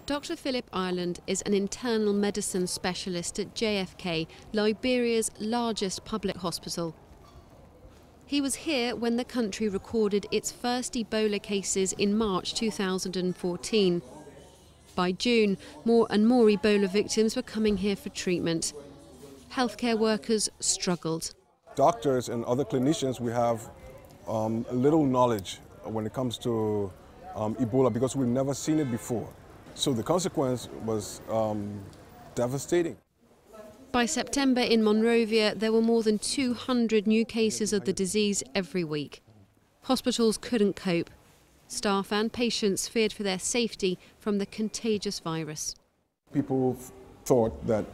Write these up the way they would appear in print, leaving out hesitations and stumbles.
Dr. Philip Ireland is an internal medicine specialist at JFK, Liberia's largest public hospital. He was here when the country recorded its first Ebola cases in March 2014. By June, more and more Ebola victims were coming here for treatment. Healthcare workers struggled. Doctors and other clinicians, we have little knowledge when it comes to Ebola because we've never seen it before. So the consequence was devastating. By September in Monrovia, there were more than 200 new cases of the disease every week. Hospitals couldn't cope. Staff and patients feared for their safety from the contagious virus. People thought that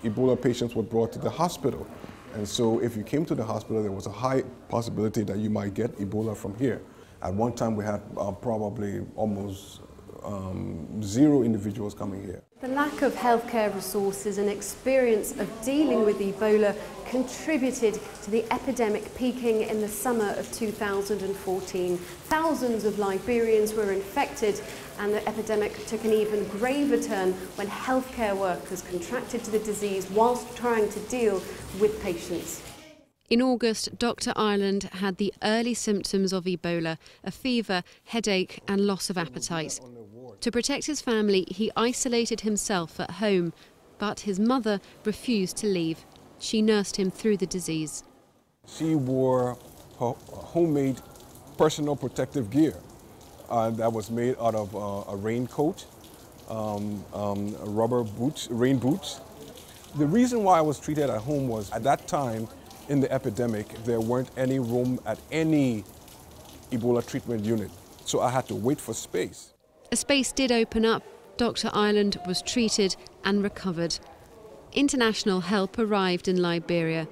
Ebola patients were brought to the hospital. And so if you came to the hospital, there was a high possibility that you might get Ebola from here. At one time, we had probably almost 0 individuals coming here. The lack of healthcare resources and experience of dealing with Ebola contributed to the epidemic peaking in the summer of 2014. Thousands of Liberians were infected, and the epidemic took an even graver turn when healthcare workers contracted the disease whilst trying to deal with patients. In August, Dr. Ireland had the early symptoms of Ebola, a fever, headache and loss of appetite. To protect his family, he isolated himself at home, but his mother refused to leave. She nursed him through the disease. She wore her homemade personal protective gear that was made out of a raincoat, rubber boots, rain boots. The reason why I was treated at home was at that time in the epidemic, there weren't any room at any Ebola treatment unit, so I had to wait for space. A space did open up. Dr. Ireland was treated and recovered. International help arrived in Liberia.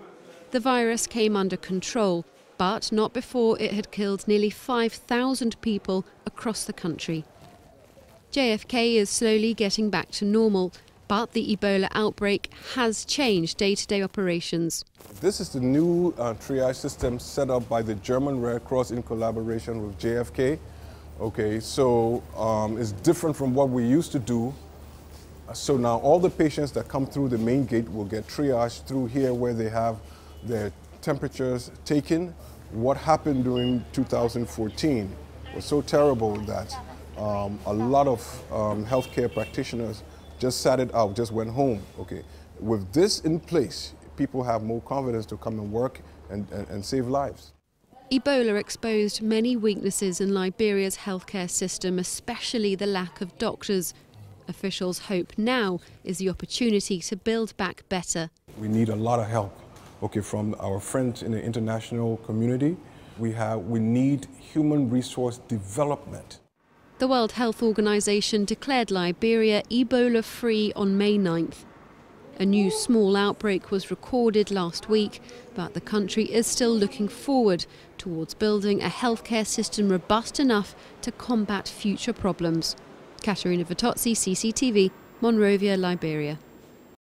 The virus came under control, but not before it had killed nearly 5,000 people across the country. JFK is slowly getting back to normal, but the Ebola outbreak has changed day-to-day operations. This is the new triage system set up by the German Red Cross in collaboration with JFK. Okay, so it's different from what we used to do. So now all the patients that come through the main gate will get triaged through here where they have their temperatures taken. What happened during 2014 was so terrible that a lot of healthcare practitioners just sat it out, just went home. Okay, with this in place, people have more confidence to come and work and save lives. Ebola exposed many weaknesses in Liberia's healthcare system, especially the lack of doctors. Officials hope now is the opportunity to build back better. We need a lot of help, okay, from our friends in the international community. We need human resource development. The World Health Organization declared Liberia Ebola-free on May 9th. A new small outbreak was recorded last week, but the country is still looking forward towards building a healthcare system robust enough to combat future problems. Katerina Vittozzi, CCTV, Monrovia, Liberia.